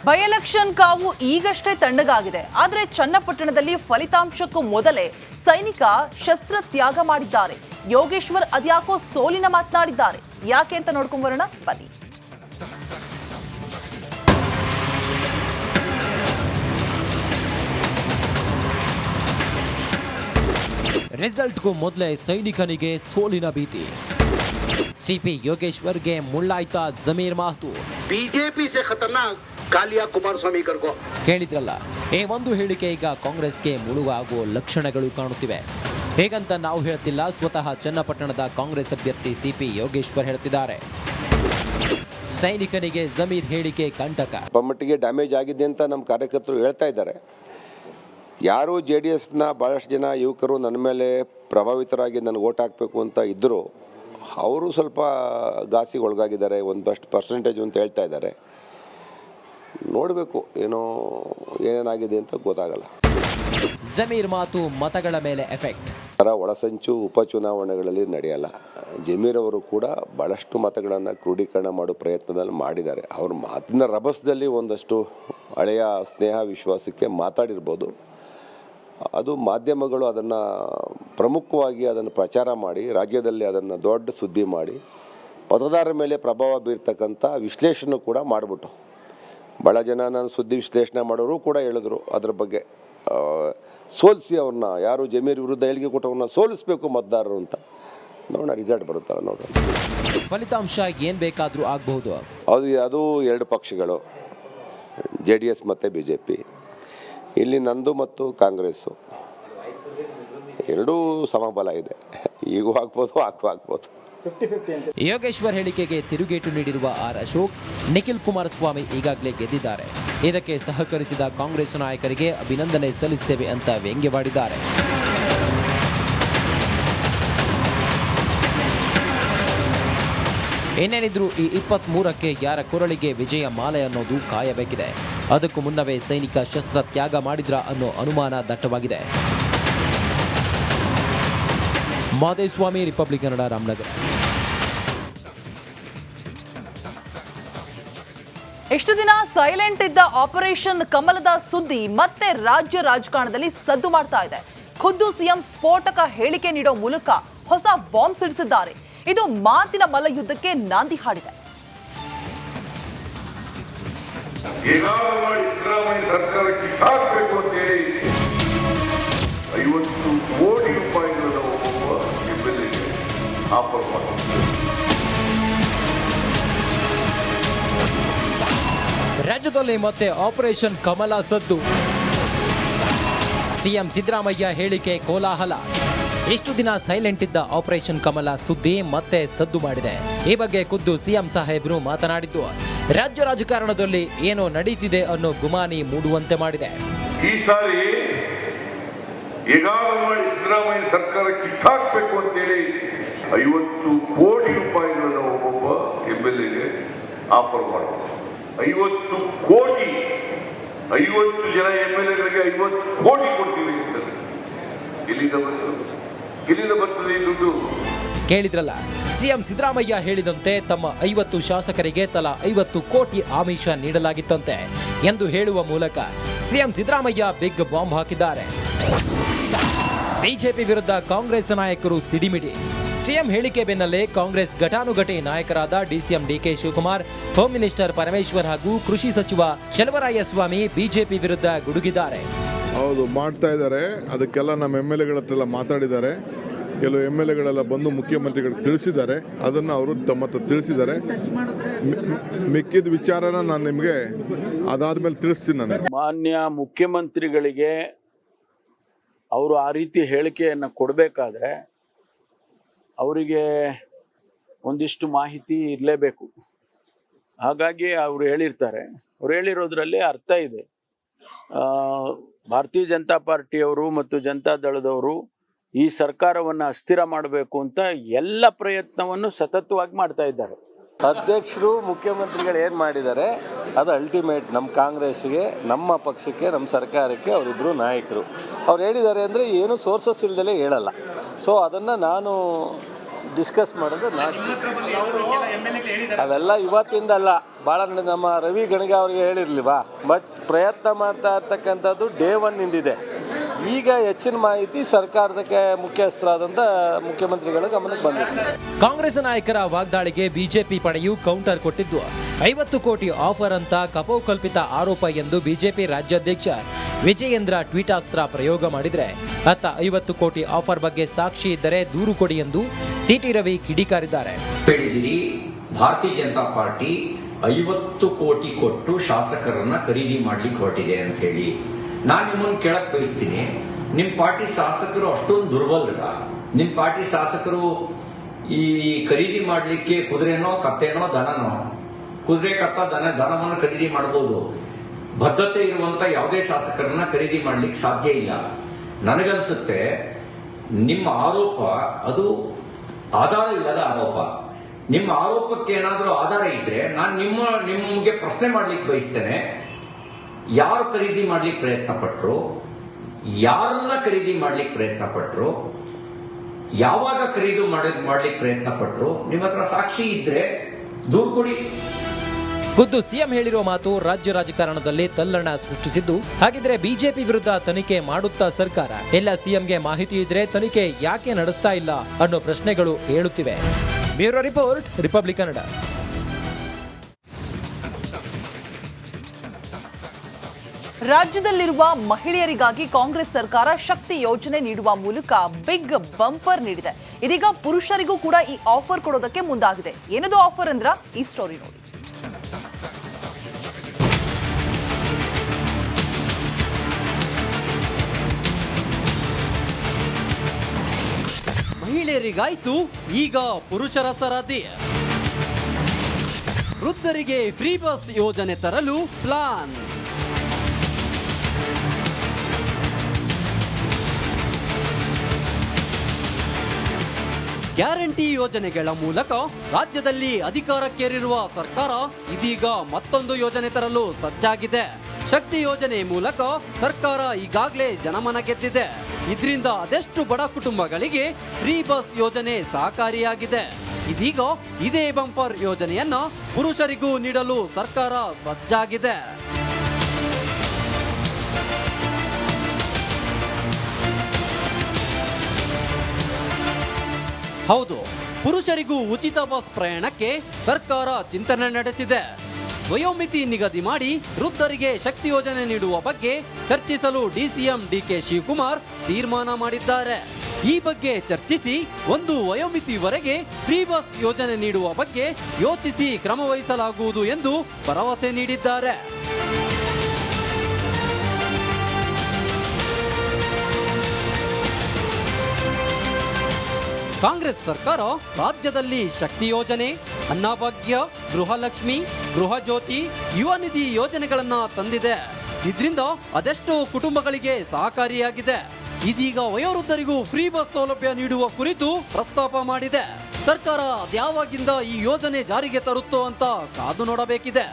By election ಕಾವು ಈಗಷ್ಟೇ ತಣ್ಣಗಾಗಿದೆ. ಆದರೆ ಚನ್ನಪಟ್ಟಣದಲ್ಲಿ ಫಲಿತಾಂಶಕ್ಕೂ ಮೊದಲೇ ಸೈನಿಕ ಶಸ್ತ್ರ ತ್ಯಾಗ ಮಾಡಿದ್ದಾರೆ. ಯೋಗೇಶ್ವರ್ ಅದ್ಯಾಕೋ ಸೋಲಿನ ಮಾತನಾಡಿದ್ದಾರೆ. ಯಾಕೆ ಅಂತ ನೋಡ್ಕೊಂಡ್ ಬರೋಣ ಬನ್ನಿ. ರಿಸಲ್ಟ್ಗೂ ಮೊದಲೇ ಸೈನಿಕನಿಗೆ ಸೋಲಿನ ಭೀತಿ. ಸಿಪಿ ಯೋಗೇಶ್ವರ್ಗೆ ಮುಳ್ಳಾಯ್ತಾ ಜಮೀರ್ ಮಾತು. ಬಿಜೆಪಿ ಸೆ ಖತರ್ನಾಕ್ ಕಾಲಿಯಾ ಕುಮಾರಸ್ವಾಮಿ ಕರ್ಕೋ. ಕೇಳಿದ್ರಲ್ಲ, ಈ ಒಂದು ಹೇಳಿಕೆ ಈಗ ಕಾಂಗ್ರೆಸ್ಗೆ ಮುಳುವಾಗುವ ಲಕ್ಷಣಗಳು ಕಾಣುತ್ತಿವೆ. ಹೇಗಂತ ನಾವು ಹೇಳ್ತಿಲ್ಲ, ಸ್ವತಃ ಚನ್ನಪಟ್ಟಣದ ಕಾಂಗ್ರೆಸ್ ಅಭ್ಯರ್ಥಿ ಸಿಪಿ ಯೋಗೇಶ್ವರ್ ಹೇಳ್ತಿದ್ದಾರೆ. ಸೈನಿಕನಿಗೆ ಜಮೀರ್ ಹೇಳಿಕೆ ಕಂಟಕ. ಮಟ್ಟಿಗೆ ಡ್ಯಾಮೇಜ್ ಆಗಿದೆ ಅಂತ ನಮ್ಮ ಕಾರ್ಯಕರ್ತರು ಹೇಳ್ತಾ ಇದ್ದಾರೆ. ಯಾರು JDSನ ಭಾಳಷ್ಟು ಜನ ಯುವಕರು ನನ್ನ ಮೇಲೆ ಪ್ರಭಾವಿತರಾಗಿ ನನಗೆ ಓಟ್ ಹಾಕಬೇಕು ಅಂತ ಇದ್ದರು, ಅವರು ಸ್ವಲ್ಪ ಗಾಸಿಗೆ ಒಳಗಾಗಿದ್ದಾರೆ. ಒಂದಷ್ಟು ಪರ್ಸೆಂಟೇಜ್ ಅಂತ ಹೇಳ್ತಾ ಇದ್ದಾರೆ. ನೋಡಬೇಕು ಏನೇನಾಗಿದೆ ಅಂತ ಗೊತ್ತಾಗಲ್ಲ. ಜಮೀರ್ ಮಾತು ಮತಗಳ ಮೇಲೆ ಎಫೆಕ್ಟ್. ಒಳಸಂಚು ಉಪಚುನಾವಣೆಗಳಲ್ಲಿ ನಡೆಯಲ್ಲ. ಜಮೀರ್ ಅವರು ಕೂಡ ಭಾಳಷ್ಟು ಮತಗಳನ್ನು ಕ್ರೋಢೀಕರಣ ಮಾಡೋ ಪ್ರಯತ್ನದಲ್ಲಿ ಮಾಡಿದ್ದಾರೆ. ಅವ್ರ ಮಾತಿನ ರಭಸದಲ್ಲಿ ಒಂದಷ್ಟು ಹಳೆಯ ಸ್ನೇಹ ವಿಶ್ವಾಸಕ್ಕೆ ಮಾತಾಡಿರ್ಬೋದು. ಅದು ಮಾಧ್ಯಮಗಳು ಅದನ್ನು ಪ್ರಮುಖವಾಗಿ ಅದನ್ನು ಪ್ರಚಾರ ಮಾಡಿ ರಾಜ್ಯದಲ್ಲಿ ಅದನ್ನು ದೊಡ್ಡ ಸುದ್ದಿ ಮಾಡಿ ಮತದಾರರ ಮೇಲೆ ಪ್ರಭಾವ ಬೀರ್ತಕ್ಕಂಥ ವಿಶ್ಲೇಷಣೆ ಕೂಡ ಮಾಡಿಬಿಟ್ಟು ಭಾಳ ಜನ ನಾನು ಸುದ್ದಿ ವಿಶ್ಲೇಷಣೆ ಮಾಡೋರು ಕೂಡ ಹೇಳಿದ್ರು ಅದ್ರ ಬಗ್ಗೆ. ಸೋಲಿಸಿ ಅವ್ರನ್ನ, ಯಾರು ಜಮೀರ್ ವಿರುದ್ಧ ಹೇಳಿಕೆ ಕೊಟ್ಟವ್ರನ್ನ ಸೋಲಿಸಬೇಕು ಮತದಾರರು ಅಂತ. ನೋಡೋಣ ರಿಸಲ್ಟ್ ಬರುತ್ತಲ್ಲ, ನೋಡೋಣ. ಫಲಿತಾಂಶ ಏನು ಬೇಕಾದರೂ ಆಗಬಹುದು. ಅದು ಎರಡು ಪಕ್ಷಗಳು, JDS ಮತ್ತು BJP. ಇಲ್ಲಿ ನಂದು ಮತ್ತು ಕಾಂಗ್ರೆಸ್ಸು ಎರಡೂ ಸಮಬಲ ಇದೆ. ಈಗೂ ಆಗ್ಬೋದು, ಆಗ್ಬೋದು. ಯೋಗೇಶ್ವರ್ ಹೇಳಿಕೆಗೆ ತಿರುಗೇಟು ನೀಡಿರುವ ಅಶೋಕ್, ನಿಖಿಲ್ ಕುಮಾರಸ್ವಾಮಿ ಈಗಾಗಲೇ ಗೆದ್ದಿದ್ದಾರೆ. ಇದಕ್ಕೆ ಸಹಕರಿಸಿದ ಕಾಂಗ್ರೆಸ್ ನಾಯಕರಿಗೆ ಅಭಿನಂದನೆ ಸಲ್ಲಿಸುತ್ತೇವೆ ಅಂತ ವ್ಯಂಗ್ಯವಾಡಿದ್ದಾರೆ. ಏನೇನಿದ್ರು ಈ 23ಕ್ಕೆ ಯಾರ ಕೊರಳಿಗೆ ವಿಜಯ ಮಾಲೆ ಅನ್ನೋದು ಕಾಯಬೇಕಿದೆ. ಅದಕ್ಕೂ ಮುನ್ನವೇ ಸೈನಿಕ ಶಸ್ತ್ರ ತ್ಯಾಗ ಮಾಡಿದ್ರ ಅನ್ನೋ ಅನುಮಾನ ದಟ್ಟವಾಗಿದೆ. ಮಾದೇಸ್ವಾಮಿ, ರಿಪಬ್ಲಿಕ್ ಕನ್ನಡ, ರಾಮನಗರ. ಎಷ್ಟು ದಿನ ಸೈಲೆಂಟ್ ಇದ್ದ ಆಪರೇಷನ್ ಕಮಲದ ಸುದ್ದಿ ಮತ್ತೆ ರಾಜ್ಯ ರಾಜಕಾರಣದಲ್ಲಿ ಸದ್ದು ಮಾಡ್ತಾ ಇದೆ. ಖುದ್ದು ಸಿಎಂ ಸ್ಫೋಟಕ ಹೇಳಿಕೆ ನೀಡೋ ಮೂಲಕ ಹೊಸ ಬಾಂಬ್ ಸಿಡಿಸಿದ್ದಾರೆ. ಇದು ಮಾತಿನ ಮಲ್ಲಯುದ್ಧಕ್ಕೆ ನಾಂದಿ ಹಾಡಿದೆ. ಸರ್ಕಾರ ಕಿತ್ತಾಕಬೇಕು ಅಂತ ಹೇಳಿ 50 ಕೋಟಿ ರೂಪಾಯಿಗಳನ್ನು ಒಬ್ಬೊಬ್ಬ MLAಗೆ ಆಫರ್ ಮಾಡಿದ್ದಾರೆ. ರಾಜ್ಯದಲ್ಲಿ ಮತ್ತೆ ಆಪರೇಷನ್ ಕಮಲ ಸದ್ದು. ಸಿಎಂ ಸಿದ್ದರಾಮಯ್ಯ ಹೇಳಿಕೆ ಕೋಲಾಹಲ. ಎಷ್ಟು ದಿನ ಸೈಲೆಂಟ್ ಇದ್ದ ಆಪರೇಷನ್ ಕಮಲ ಸುದ್ದಿ ಮತ್ತೆ ಸದ್ದು ಮಾಡಿದೆ. ಈ ಬಗ್ಗೆ ಖುದ್ದು ಸಿಎಂ ಸಾಹೇಬರು ಮಾತನಾಡಿದ್ದು ರಾಜ್ಯ ರಾಜಕಾರಣದಲ್ಲಿ ಏನೋ ನಡೀತಿದೆ ಅನ್ನೋ ಗುಮಾನಿ ಮೂಡುವಂತೆ ಮಾಡಿದೆ. ಈ ಸಾರಿ ಈಗಾಗಲೇ ಮಾಡಿ ಸಿದ್ದರಾಮಯ್ಯ ಸರ್ಕಾರ ಕಿತ್ತಾಕಬೇಕು ಅಂತೇಳಿ 50 ಕೋಟಿ ರೂಪಾಯಿಗಳನ್ನು ಒಬ್ಬೊಬ್ಬ MLAಗೆ ಆಫರ್ ಮಾಡಿದ್ದಾರೆ. 50 ಕೋಟಿ, 50 ಜನ MLAಗಳಿಗೆ 50 ಕೋಟಿ ಕೊಡ್ತೀವಿ ಅಂತಾರೆ. ಎಲ್ಲಿಂದ ಬರ್ತದೆ ಈ ದುಡ್ಡು? ಕೇಳಿದ್ರಲ್ಲ, ಸಿಎಂ ಸಿದ್ದರಾಮಯ್ಯ ಹೇಳಿದಂತೆ ತಮ್ಮ 50 ಶಾಸಕರಿಗೆ ತಲಾ 50 ಕೋಟಿ ಆಮಿಷ ನೀಡಲಾಗಿತ್ತಂತೆ ಎಂದು ಹೇಳುವ ಮೂಲಕ ಸಿಎಂ ಸಿದ್ದರಾಮಯ್ಯ ಬಿಗ್ ಬಾಂಬ್ ಹಾಕಿದ್ದಾರೆ. ಬಿಜೆಪಿ ವಿರುದ್ಧ ಕಾಂಗ್ರೆಸ್ ನಾಯಕರು ಸಿಡಿಮಿಡಿ. ಸಿಎಂ ಹೇಳಿಕೆ ಬೆನ್ನಲ್ಲೇ ಕಾಂಗ್ರೆಸ್ ಘಟಾನುಘಟಿ ನಾಯಕರಾದ DCM DK Shivakumar, home minister Parameshwar ಹಾಗೂ ಕೃಷಿ ಸಚಿವ ಚಲವರಾಯಸ್ವಾಮಿ ಬಿಜೆಪಿ ವಿರುದ್ಧ ಗುಡುಗಿದ್ದಾರೆ. ಹೌದು, ಮಾಡ್ತಾ ಇದ್ದಾರೆ. ಅದಕ್ಕೆಲ್ಲ ನಮ್ಮ MLAಗಳ ಹತ್ರ ಮಾತಾಡಿದ್ದಾರೆ. ಕೆಲವು MLAಗಳೆಲ್ಲ ಬಂದು ಮುಖ್ಯಮಂತ್ರಿಗಳಿಗೆ ತಿಳಿಸಿದ್ದಾರೆ. ಅದನ್ನು ಅವರು ತಮ್ಮ ಹತ್ರ ತಿಳಿಸಿದ್ದಾರೆ. ಮಿಕ್ಕಿದ ವಿಚಾರನ ನಾನು ನಿಮಗೆ ಅದಾದ್ಮೇಲೆ ತಿಳಿಸ್ತೀನಿ. ನಾನು ಮಾನ್ಯ ಮುಖ್ಯಮಂತ್ರಿಗಳಿಗೆ ಅವರು ಆ ರೀತಿ ಹೇಳಿಕೆಯನ್ನು ಕೊಡಬೇಕಾದ್ರೆ ಅವರಿಗೆ ಒಂದಿಷ್ಟು ಮಾಹಿತಿ ಇರಲೇಬೇಕು. ಹಾಗಾಗಿ ಅವರು ಹೇಳಿರ್ತಾರೆ. ಅವ್ರು ಹೇಳಿರೋದ್ರಲ್ಲಿ ಅರ್ಥ ಇದೆ. ಭಾರತೀಯ ಜನತಾ ಪಾರ್ಟಿಯವರು ಮತ್ತು ಜನತಾ ದಳದವರು ಈ ಸರ್ಕಾರವನ್ನು ಅಸ್ಥಿರ ಮಾಡಬೇಕು ಅಂತ ಎಲ್ಲ ಪ್ರಯತ್ನವನ್ನು ಸತತವಾಗಿ ಮಾಡ್ತಾ ಇದ್ದಾರೆ. ಅಧ್ಯಕ್ಷರು ಮುಖ್ಯಮಂತ್ರಿಗಳು ಏನು ಮಾಡಿದ್ದಾರೆ ಅದು ಅಲ್ಟಿಮೇಟ್ ನಮ್ಮ ಕಾಂಗ್ರೆಸ್ಗೆ, ನಮ್ಮ ಪಕ್ಷಕ್ಕೆ, ನಮ್ಮ ಸರ್ಕಾರಕ್ಕೆ ಅವರಿಬ್ಬರು ನಾಯಕರು. ಅವ್ರು ಹೇಳಿದ್ದಾರೆ ಅಂದರೆ ಏನು ಸೋರ್ಸಸ್ ಇಲ್ದಲೇ ಹೇಳಲ್ಲ. ಸೊ ಅದನ್ನು ನಾನು ಡಿಸ್ಕಸ್ ಮಾಡೋದು ನಾಳೆ. ಅವೆಲ್ಲ ಇವತ್ತಿಂದಲ್ಲ, ಭಾಳ ನಮ್ಮ ರವಿ ಗಣಗ ಅವರಿಗೆ ಹೇಳಿರ್ಲಿವಾ. ಬಟ್ ಪ್ರಯತ್ನ ಮಾಡ್ತಾ ಇರ್ತಕ್ಕಂಥದ್ದು ಡೇ 1 ಇಂದಿದೆ. ಈಗ ಹೆಚ್ಚಿನ ಮಾಹಿತಿ ಸರ್ಕಾರದ ಮುಖ್ಯಸ್ಥರಾದಂಥ ಮುಖ್ಯಮಂತ್ರಿಗಳ ಗಮನಕ್ಕೆ ಬಂದಿದೆ. ಕಾಂಗ್ರೆಸ್ ನಾಯಕರ ವಾಗ್ದಾಳಿಗೆ ಬಿಜೆಪಿ ಪಡೆಯು ಕೌಂಟರ್ ಕೊಟ್ಟಿದ್ದು 50 ಕೋಟಿ ಆಫರ್ ಅಂತ ಕಪೋಕಲ್ಪಿತ ಆರೋಪ ಎಂದು ಬಿಜೆಪಿ ರಾಜ್ಯಾಧ್ಯಕ್ಷ ವಿಜಯೇಂದ್ರ ಟ್ವೀಟಾಸ್ತ್ರ ಪ್ರಯೋಗ ಮಾಡಿದರೆ ಅತ್ತ 50 ಕೋಟಿ ಆಫರ್ ಬಗ್ಗೆ ಸಾಕ್ಷಿ ಇದ್ದರೆ ದೂರು ಕೊಡಿ ಎಂದು ಸಿಟಿ ರವಿ ಕಿಡಿಕಾರಿದ್ದಾರೆ. ಭಾರತೀಯ ಜನತಾ ಪಾರ್ಟಿ 50 ಕೋಟಿ ಕೊಟ್ಟು ಶಾಸಕರನ್ನ ಖರೀದಿ ಮಾಡ್ಲಿಕ್ಕೆ ಹೊರಟಿದೆ ಅಂತ ಹೇಳಿ ನಾನು ನಿಮ್ಮನ್ನು ಕೇಳಕ್ ಬಯಸ್ತೀನಿ. ನಿಮ್ ಪಾರ್ಟಿ ಶಾಸಕರು ಅಷ್ಟೊಂದು ದುರ್ಬಲರ? ನಿಮ್ ಪಾರ್ಟಿ ಶಾಸಕರು ಈ ಖರೀದಿ ಮಾಡ್ಲಿಕ್ಕೆ ಕುದುರೆನೋ ಕತ್ತೆನೋ ದನನೋ? ಕುದುರೆ ಕತ್ತ ದನವನ್ನು ಖರೀದಿ ಮಾಡಬಹುದು. ಬದ್ಧತೆ ಇರುವಂತ ಯಾವುದೇ ಶಾಸಕರನ್ನ ಖರೀದಿ ಮಾಡ್ಲಿಕ್ಕೆ ಸಾಧ್ಯ ಇಲ್ಲ. ನನಗನ್ಸುತ್ತೆ ನಿಮ್ಮ ಆರೋಪ ಅದು ಆಧಾರ ಇಲ್ಲದ ಆರೋಪ. ನಿಮ್ಮ ಆರೋಪಕ್ಕೆ ಏನಾದರೂ ಆಧಾರ ಇದ್ರೆ ನಾನು ನಿಮಗೆ ಪ್ರಶ್ನೆ ಮಾಡ್ಲಿಕ್ಕೆ ಬಯಸ್ತೇನೆ. ಯಾರು ಖರೀದಿ ಮಾಡ್ಲಿಕ್ಕೆ ಪ್ರಯತ್ನ ಪಟ್ರು? ಯಾರನ್ನ ಖರೀದಿ ಮಾಡ್ಲಿಕ್ಕೆ ಪ್ರಯತ್ನ ಪಟ್ರು? ಯಾವಾಗ ಖರೀದಿ ಮಾಡ್ಲಿಕ್ಕೆ ಪ್ರಯತ್ನ ಪಟ್ರು? ನಿಮ್ಮ ಹತ್ರ ಸಾಕ್ಷಿ ಇದ್ರೆ ದೂರು ಕೊಡಿ. ಖುದ್ದು ಸಿಎಂ ಹೇಳಿರುವ ಮಾತು ರಾಜ್ಯ ರಾಜಕಾರಣದಲ್ಲಿ ತಲ್ಲಣ ಸೃಷ್ಟಿಸಿದ್ದು, ಹಾಗಿದ್ರೆ ಬಿಜೆಪಿ ವಿರುದ್ಧ ತನಿಖೆ ಮಾಡುತ್ತಾ ಸರ್ಕಾರ? ಎಲ್ಲ ಸಿಎಂಗೆ ಮಾಹಿತಿ ಇದ್ರೆ ತನಿಖೆ ಯಾಕೆ ನಡೆಸ್ತಾ ಇಲ್ಲ ಅನ್ನೋ ಪ್ರಶ್ನೆಗಳು ಏಳುತ್ತಿವೆ. Bureau report, Republic Kannada. ರಾಜ್ಯದಲ್ಲಿರುವ ಮಹಿಳೆಯರಿಗಾಗಿ ಕಾಂಗ್ರೆಸ್ ಸರ್ಕಾರ ಶಕ್ತಿ ಯೋಜನೆ ನೀಡುವ ಮೂಲಕ ಬಿಗ್ ಬಂಪರ್ ನೀಡಿದೆ. ಇದೀಗ ಪುರುಷರಿಗೂ ಕೂಡ ಈ ಆಫರ್ ಕೊಡೋದಕ್ಕೆ ಮುಂದಾಗಿದೆ. ಏನದು ಆಫರ್ ಅಂದ್ರ ಈ ಸ್ಟೋರಿ ನೋಡಿ. ಮಹಿಳೆಯರಿಗಾಯ್ತು, ಈಗ ಪುರುಷರ ಸರದಿ. ವೃದ್ಧರಿಗೆ ಫ್ರೀ ಬಸ್ ಯೋಜನೆ ತರಲು ಪ್ಲಾನ್. ಗ್ಯಾರಂಟಿ ಯೋಜನೆಗಳ ಮೂಲಕ ರಾಜ್ಯದಲ್ಲಿ ಅಧಿಕಾರಕ್ಕೇರಿರುವ ಸರ್ಕಾರ ಇದೀಗ ಮತ್ತೊಂದು ಯೋಜನೆ ತರಲು ಸಜ್ಜಾಗಿದೆ. ಶಕ್ತಿ ಯೋಜನೆ ಮೂಲಕ ಸರ್ಕಾರ ಈಗಾಗಲೇ ಜನಮನ ಗೆದ್ದಿದೆ. ಇದರಿಂದ ಅದೆಷ್ಟು ಬಡ ಕುಟುಂಬಗಳಿಗೆ ಫ್ರೀ ಬಸ್ ಯೋಜನೆ ಸಹಕಾರಿಯಾಗಿದೆ. ಇದೀಗ ಇದೇ ಬಂಪರ್ ಯೋಜನೆಯನ್ನ ಪುರುಷರಿಗೂ ನೀಡಲು ಸರ್ಕಾರ ಸಜ್ಜಾಗಿದೆ. ಹೌದು, ಪುರುಷರಿಗೂ ಉಚಿತ ಬಸ್ ಪ್ರಯಾಣಕ್ಕೆ ಸರ್ಕಾರ ಚಿಂತನೆ ನಡೆಸಿದೆ. ವಯೋಮಿತಿ ನಿಗದಿ ಮಾಡಿ ವೃದ್ಧರಿಗೆ ಶಕ್ತಿ ಯೋಜನೆ ನೀಡುವ ಬಗ್ಗೆ ಚರ್ಚಿಸಲು ಡಿಸಿಎಂ ಡಿಕೆ ಶಿವಕುಮಾರ್ ತೀರ್ಮಾನ ಮಾಡಿದ್ದಾರೆ. ಈ ಬಗ್ಗೆ ಚರ್ಚಿಸಿ ಒಂದು ವಯೋಮಿತಿವರೆಗೆ ಫ್ರೀ ಬಸ್ ಯೋಜನೆ ನೀಡುವ ಬಗ್ಗೆ ಯೋಚಿಸಿ ಕ್ರಮ ವಹಿಸಲಾಗುವುದು ಎಂದು ಭರವಸೆ ನೀಡಿದ್ದಾರೆ. ಕಾಂಗ್ರೆಸ್ ಸರ್ಕಾರ ರಾಜ್ಯದಲ್ಲಿ ಶಕ್ತಿ ಯೋಜನೆ, ಅನ್ನಭಾಗ್ಯ, ಗೃಹಲಕ್ಷ್ಮಿ, ಗೃಹ ಜ್ಯೋತಿ, ಯುವ ನಿಧಿ ಯೋಜನೆಗಳನ್ನ ತಂದಿದೆ. ಇದರಿಂದ ಅದೆಷ್ಟೋ ಕುಟುಂಬಗಳಿಗೆ ಸಹಕಾರಿಯಾಗಿದೆ. ಇದೀಗ ವಯೋವೃದ್ಧರಿಗೂ ಫ್ರೀ ಬಸ್ ಸೌಲಭ್ಯ ನೀಡುವ ಕುರಿತು ಪ್ರಸ್ತಾಪ ಮಾಡಿದೆ. ಸರ್ಕಾರ ಅದ್ಯಾವಾಗಿಂದ ಈ ಯೋಜನೆ ಜಾರಿಗೆ ತರುತ್ತೋ ಅಂತ ಕಾದು ನೋಡಬೇಕಿದೆ.